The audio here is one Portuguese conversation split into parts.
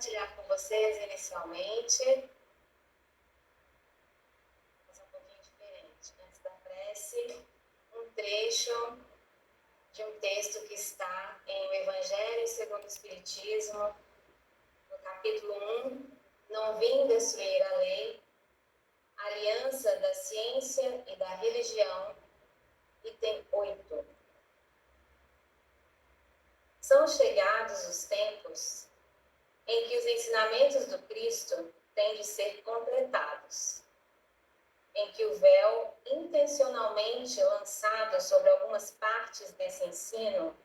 compartilhar com vocês inicialmente, mas um pouquinho diferente, antes da prece, um trecho de um texto que está em O Evangelho segundo o Espiritismo, no capítulo 1, Não vim destruir a lei, aliança da ciência e da religião, item 8. São chegados os tempos em que os ensinamentos do Cristo têm de ser completados, em que o véu intencionalmente lançado sobre algumas partes desse ensino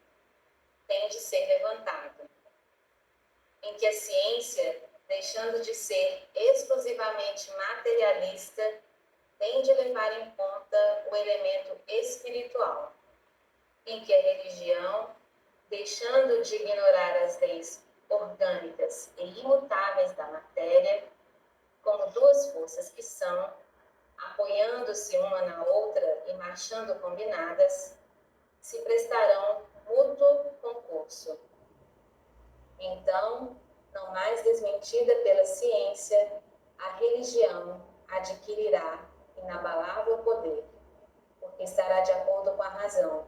tem de ser levantado, em que a ciência, deixando de ser exclusivamente materialista, tem de levar em conta o elemento espiritual, em que a religião, deixando de ignorar as leis orgânicas e imutáveis da matéria, como duas forças que são, apoiando-se uma na outra e marchando combinadas, se prestarão mútuo concurso. Então, não mais desmentida pela ciência, a religião adquirirá inabalável poder, porque estará de acordo com a razão,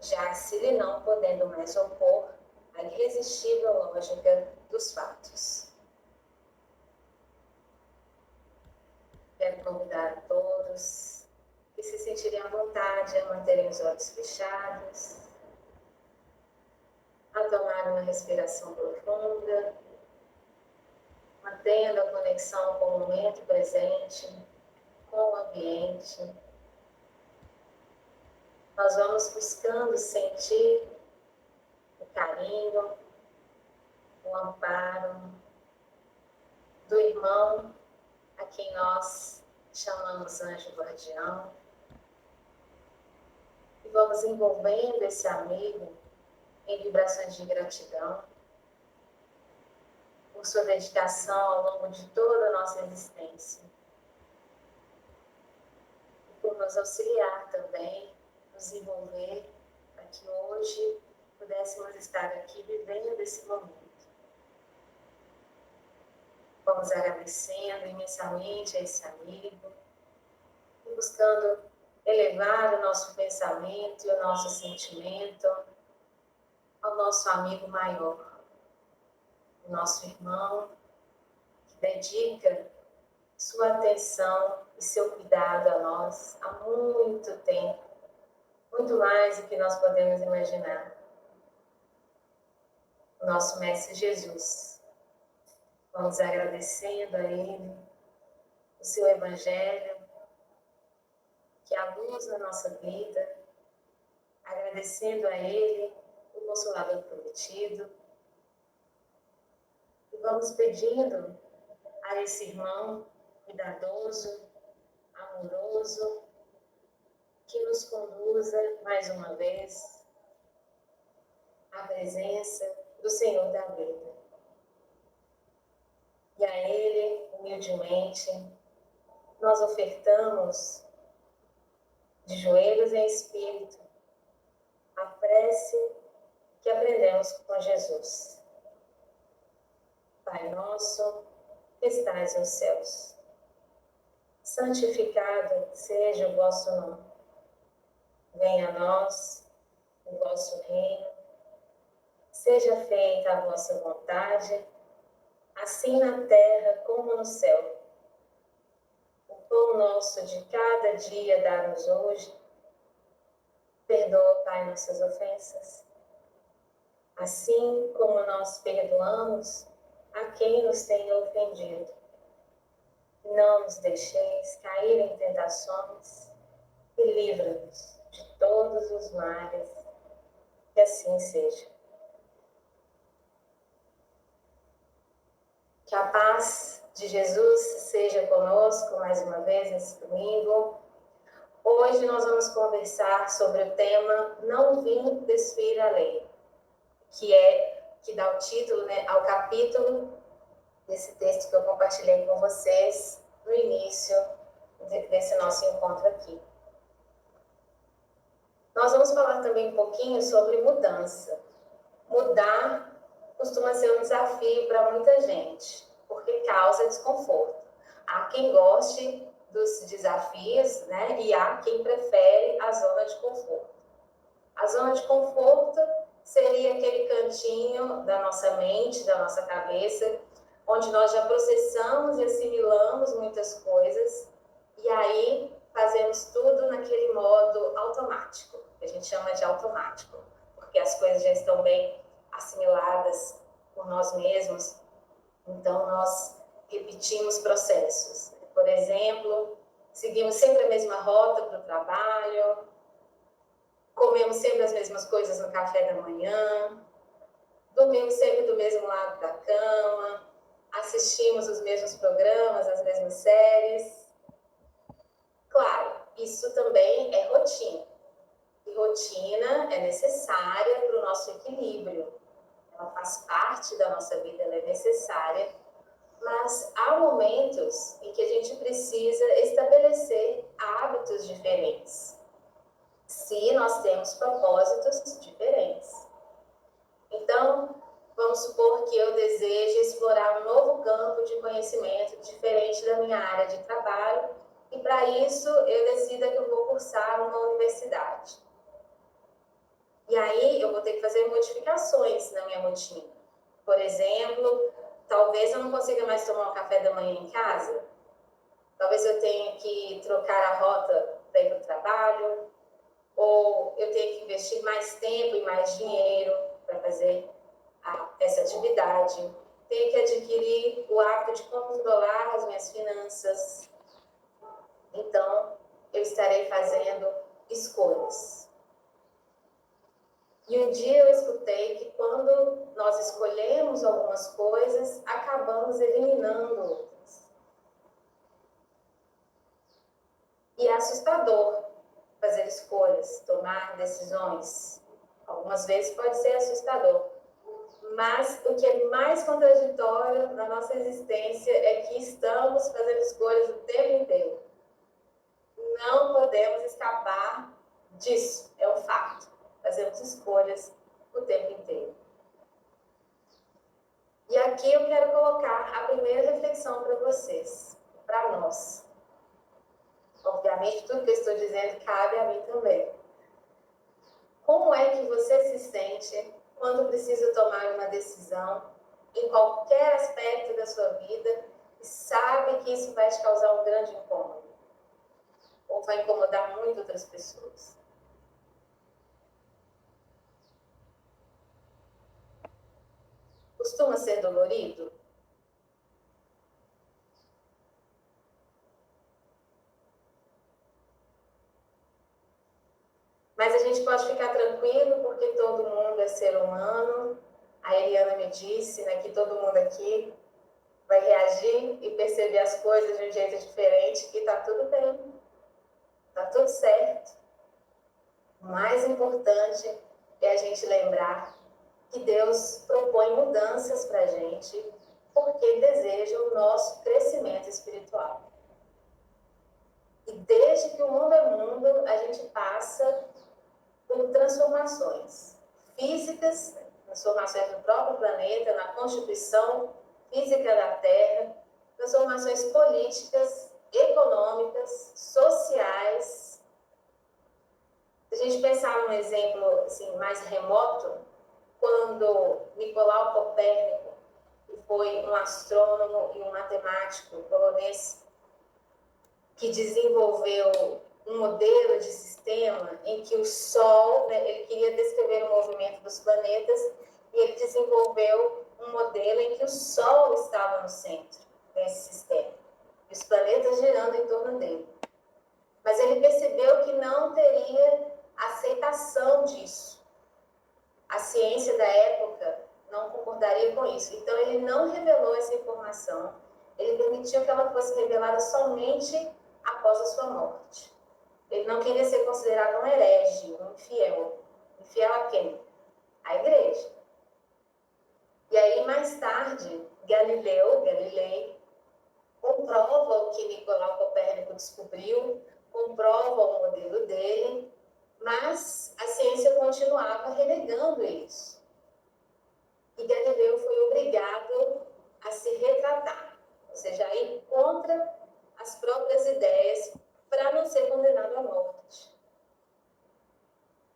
já se lhe não podendo mais opor a irresistível lógica dos fatos. Quero convidar a todos que se sentirem à vontade a manterem os olhos fechados, a tomar uma respiração profunda, mantendo a conexão com o momento presente, com o ambiente. Nós vamos buscando sentir o carinho, o amparo do irmão a quem nós chamamos anjo guardião. E vamos envolvendo esse amigo em vibrações de gratidão por sua dedicação ao longo de toda a nossa existência. E por nos auxiliar também, nos envolver para que hoje pudéssemos estar aqui vivendo esse momento. Vamos agradecendo imensamente a esse amigo e buscando elevar o nosso pensamento e o nosso sentimento ao nosso amigo maior, o nosso irmão, que dedica sua atenção e seu cuidado a nós há muito tempo, muito mais do que nós podemos imaginar. O nosso Mestre Jesus. Vamos agradecendo a Ele o seu Evangelho, que é a luz na nossa vida, agradecendo a Ele o Consolador prometido, e vamos pedindo a esse irmão cuidadoso, amoroso, que nos conduza mais uma vez à presença do Senhor da vida. E a Ele, humildemente, nós ofertamos, de joelhos em espírito, a prece que aprendemos com Jesus. Pai nosso, que estais nos céus, santificado seja o vosso nome. Venha a nós o vosso reino, seja feita a vossa vontade, assim na terra como no céu. O pão nosso de cada dia dá-nos hoje. Perdoa, Pai, nossas ofensas, assim como nós perdoamos a quem nos tem ofendido. Não nos deixeis cair em tentações e livra-nos de todos os males. Que assim seja. Que a paz de Jesus seja conosco mais uma vez nesse domingo. Hoje nós vamos conversar sobre o tema Não vim destruir a lei, que dá o título, ao capítulo desse texto que eu compartilhei com vocês no início desse nosso encontro aqui. Nós vamos falar também um pouquinho sobre mudança. Mudar costuma ser um desafio para muita gente, porque causa desconforto. Há quem goste dos desafios, né? E há quem prefere a zona de conforto. A zona de conforto seria aquele cantinho da nossa mente, da nossa cabeça, onde nós já processamos e assimilamos muitas coisas, e aí fazemos tudo naquele modo automático, que a gente chama de automático, porque as coisas já estão bem assimiladas por nós mesmos, então nós repetimos processos. Por exemplo, seguimos sempre a mesma rota para o trabalho, comemos sempre as mesmas coisas no café da manhã, dormimos sempre do mesmo lado da cama, assistimos os mesmos programas, as mesmas séries. Claro, isso também é rotina. E rotina é necessária para o nosso equilíbrio. Ela faz parte da nossa vida, ela é necessária, mas há momentos em que a gente precisa estabelecer hábitos diferentes, se nós temos propósitos diferentes. Então, vamos supor que eu deseje explorar um novo campo de conhecimento diferente da minha área de trabalho, e para isso eu decida que eu vou cursar uma universidade. E aí eu vou ter que fazer modificações na minha rotina. Por exemplo, talvez eu não consiga mais tomar um café da manhã em casa. Talvez eu tenha que trocar a rota para ir para o trabalho, ou eu tenho que investir mais tempo e mais dinheiro para fazer essa atividade. Tenho que adquirir o hábito de controlar as minhas finanças. Então, eu estarei fazendo escolhas. E um dia eu escutei que quando nós escolhemos algumas coisas, acabamos eliminando outras. E é assustador fazer escolhas, tomar decisões. Algumas vezes pode ser assustador. Mas o que é mais contraditório na nossa existência é que estamos fazendo escolhas o tempo inteiro. Não podemos escapar disso, é um fato. Fazemos escolhas o tempo inteiro. E aqui eu quero colocar a primeira reflexão para vocês, para nós. Obviamente, tudo que eu estou dizendo cabe a mim também. Como é que você se sente quando precisa tomar uma decisão em qualquer aspecto da sua vida e sabe que isso vai te causar um grande incômodo? Ou vai incomodar muito outras pessoas? Costuma ser dolorido? Mas a gente pode ficar tranquilo porque todo mundo é ser humano. A Eliana me disse, né, que todo mundo aqui vai reagir e perceber as coisas de um jeito diferente e tá tudo bem. Tá tudo certo. O mais importante é a gente lembrar que Deus propõe mudanças para a gente porque deseja o nosso crescimento espiritual. E desde que o mundo é mundo, a gente passa por transformações físicas, transformações no próprio planeta, na constituição física da Terra, transformações políticas, econômicas, sociais. Se a gente pensar num exemplo assim, mais remoto, quando Nicolau Copérnico, que foi um astrônomo e um matemático polonês, que desenvolveu um modelo de sistema em que o Sol, né, ele queria descrever o movimento dos planetas, e ele desenvolveu um modelo em que o Sol estava no centro desse sistema, e os planetas girando em torno dele. Mas ele percebeu que não teria aceitação disso. A ciência da época não concordaria com isso. Então, ele não revelou essa informação. Ele permitiu que ela fosse revelada somente após a sua morte. Ele não queria ser considerado um herege, um infiel. Infiel a quem? A igreja. E aí, mais tarde, Galilei, comprova o que Nicolau Copérnico descobriu, comprova o modelo dele, mas a ciência continuava renegando isso. E Galileu a se retratar, ou seja, a ir contra as próprias ideias para não ser condenado à morte.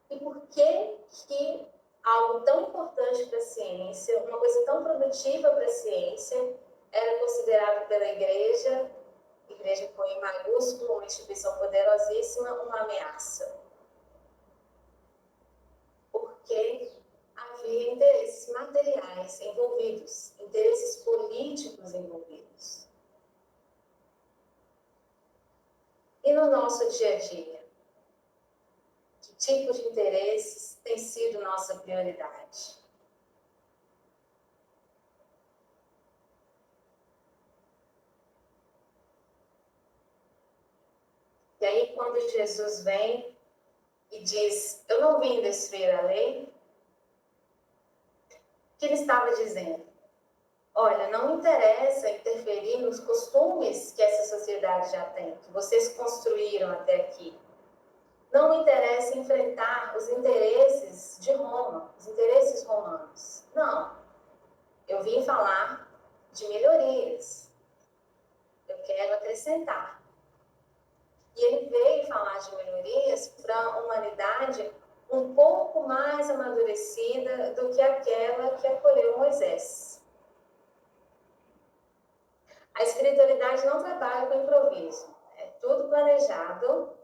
E por que algo tão importante para a ciência, uma coisa tão produtiva para a ciência, era considerado pela igreja põe em maiúsculo, uma instituição poderosíssima, uma ameaça? Porque havia interesses materiais envolvidos, interesses políticos envolvidos. E no nosso dia a dia, que tipo de interesses tem sido nossa prioridade? E aí, quando Jesus vem e diz, eu não vim destruir a lei, o que ele estava dizendo? Olha, não interessa interferir nos costumes que essa sociedade já tem, que vocês construíram até aqui. Não interessa enfrentar os interesses de Roma, os interesses romanos. Não. Eu vim falar de melhorias. Eu quero acrescentar. E ele veio falar de melhorias para a humanidade um pouco mais amadurecida do que aquela que acolheu Moisés. A espiritualidade não trabalha com improviso. É tudo planejado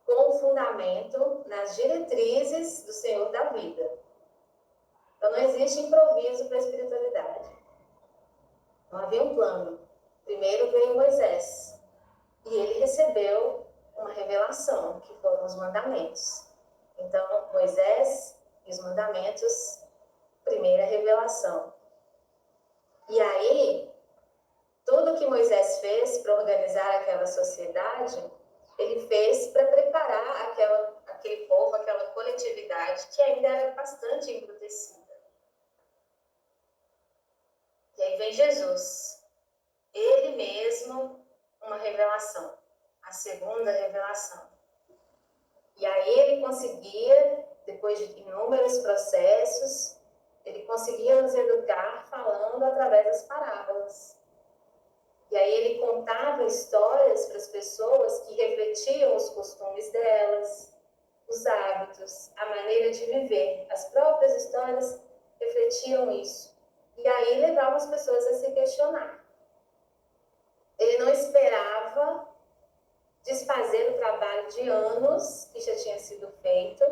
com fundamento nas diretrizes do Senhor da vida. Então não existe improviso para a espiritualidade. Não havia um plano. Primeiro veio Moisés. E ele recebeu uma revelação, que foram os mandamentos. Então, Moisés e os mandamentos, primeira revelação. E aí, tudo que Moisés fez para organizar aquela sociedade, ele fez para preparar aquele povo, aquela coletividade que ainda era bastante embrutecida. E aí vem Jesus, ele mesmo, uma revelação, a segunda revelação. E aí ele conseguia, depois de inúmeros processos, ele conseguia nos educar falando através das parábolas. E aí ele contava histórias para as pessoas que refletiam os costumes delas, os hábitos, a maneira de viver. As próprias histórias refletiam isso. E aí levavam as pessoas a se questionar. Ele não esperava desfazer o trabalho de anos que já tinha sido feito,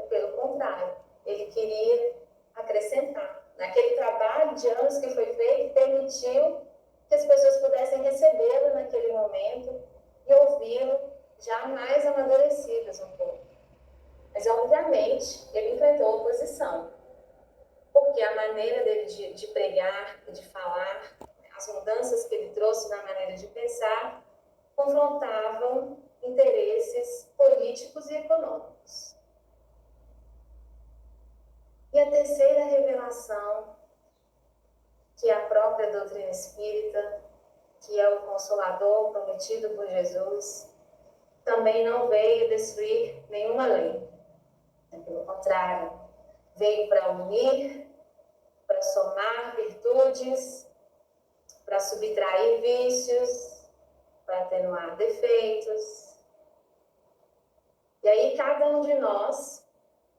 pelo contrário, ele queria acrescentar. Naquele trabalho de anos que foi feito, permitiu que as pessoas pudessem recebê-lo naquele momento e ouvi-lo já mais amadurecidas um pouco. Mas, obviamente, ele enfrentou oposição, porque a maneira dele de pregar e de falar, as mudanças que ele trouxe na maneira de pensar, confrontavam interesses políticos e econômicos. E a terceira revelação, que é a própria doutrina espírita, que é o Consolador prometido por Jesus, também não veio destruir nenhuma lei. Pelo contrário, veio para unir, para somar virtudes, para subtrair vícios, para atenuar defeitos. E aí cada um de nós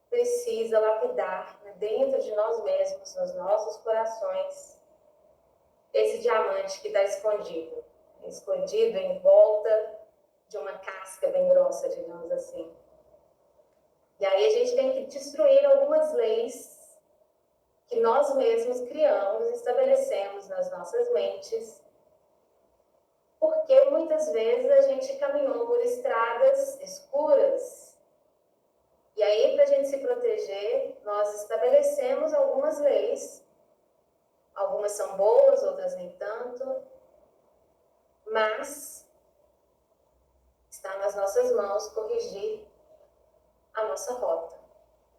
precisa lapidar, né, dentro de nós mesmos, nos nossos corações, esse diamante que está escondido em volta de uma casca bem grossa, digamos assim. E aí a gente tem que destruir algumas leis que nós mesmos criamos, estabelecemos nas nossas mentes, porque muitas vezes a gente caminhou por estradas escuras. E aí, para a gente se proteger, nós estabelecemos algumas leis. Algumas são boas, outras nem tanto. Mas está nas nossas mãos corrigir a nossa rota.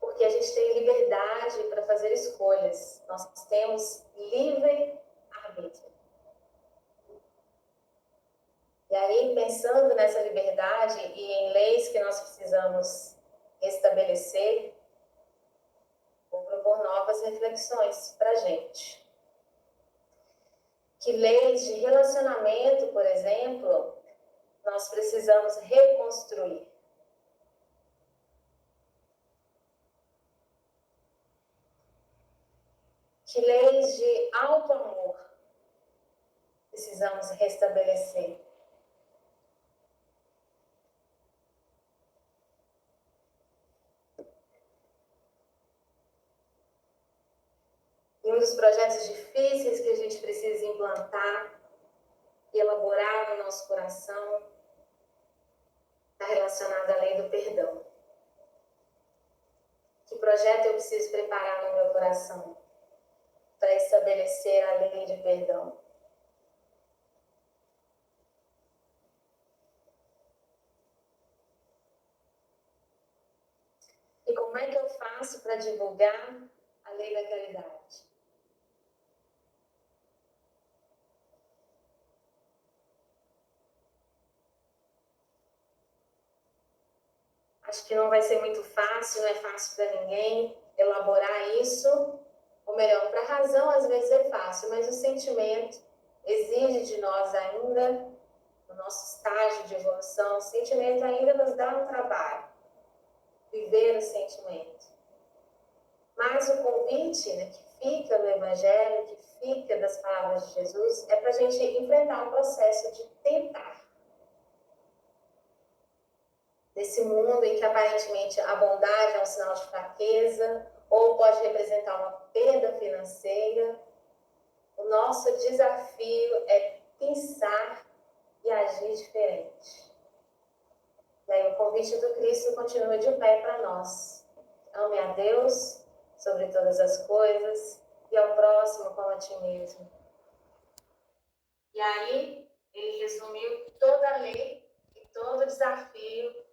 Porque a gente tem liberdade para fazer escolhas. Nós temos livre arbítrio. E aí, pensando nessa liberdade e em leis que nós precisamos estabelecer, vou propor novas reflexões para a gente. que leis de relacionamento, por exemplo, nós precisamos reconstruir. Que leis de alto amor precisamos restabelecer. E um dos projetos difíceis que a gente precisa implantar e elaborar no nosso coração está relacionado à lei do perdão. Que projeto eu preciso preparar no meu coração para estabelecer a lei de perdão? E como é que eu faço para divulgar a lei da caridade? Acho que não vai ser muito fácil, não é fácil para ninguém elaborar isso. Ou melhor, para a razão às vezes é fácil, mas o sentimento exige de nós ainda, no nosso estágio de evolução, o sentimento ainda nos dá um trabalho, viver o sentimento. Mas o convite, né, que fica no Evangelho, que fica das palavras de Jesus, é para a gente enfrentar um processo de tentar. Desse mundo em que aparentemente a bondade é um sinal de fraqueza ou pode representar uma perda financeira, o nosso desafio é pensar e agir diferente. E aí o convite do Cristo continua de pé para nós. Ame a Deus sobre todas as coisas e ao próximo como a ti mesmo. E aí ele resumiu toda a lei e todo o desafio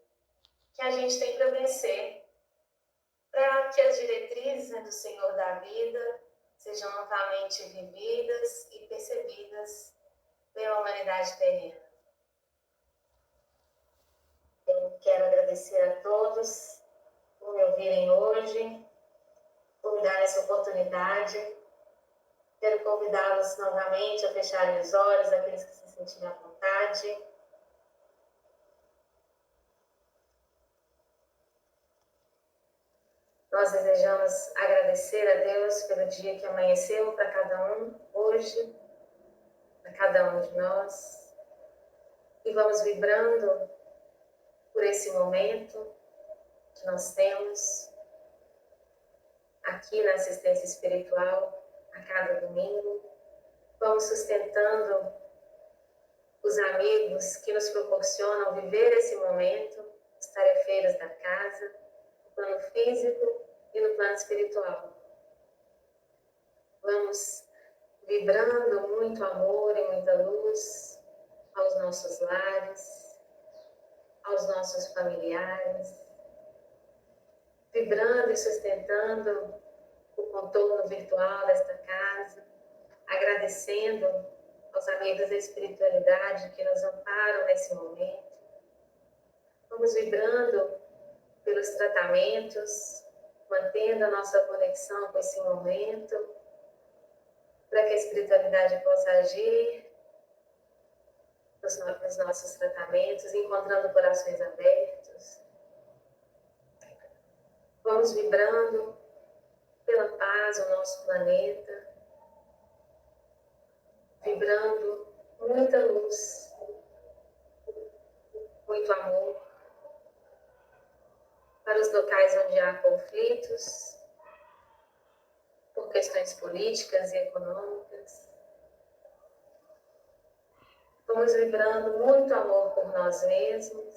que a gente tem para vencer, para que as diretrizes do Senhor da vida sejam amplamente vividas e percebidas pela humanidade terrena. Eu quero agradecer a todos por me ouvirem hoje, por me dar essa oportunidade. Quero convidá-los novamente a fecharem os olhos, aqueles que se sentirem à vontade. Nós desejamos agradecer a Deus pelo dia que amanheceu para cada um hoje, para cada um de nós. E vamos vibrando por esse momento que nós temos aqui na assistência espiritual a cada domingo. Vamos sustentando os amigos que nos proporcionam viver esse momento, as tarefeiras da casa, no plano físico e no plano espiritual. Vamos vibrando muito amor e muita luz aos nossos lares, aos nossos familiares, vibrando e sustentando o contorno virtual desta casa, agradecendo aos amigos da espiritualidade que nos amparam nesse momento. Vamos vibrando pelos tratamentos, mantendo a nossa conexão com esse momento, para que a espiritualidade possa agir nos nossos tratamentos, encontrando corações abertos. Vamos vibrando pela paz no nosso planeta, vibrando muita luz, muito amor para os locais onde há conflitos, por questões políticas e econômicas. Vamos vibrando muito amor por nós mesmos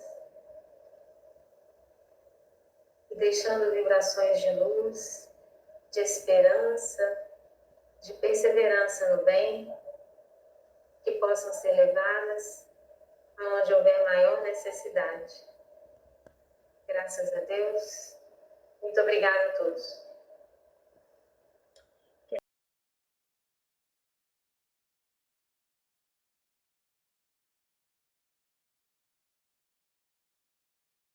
e deixando vibrações de luz, de esperança, de perseverança no bem, que possam ser levadas aonde houver maior necessidade. Graças a Deus. Muito obrigada a todos.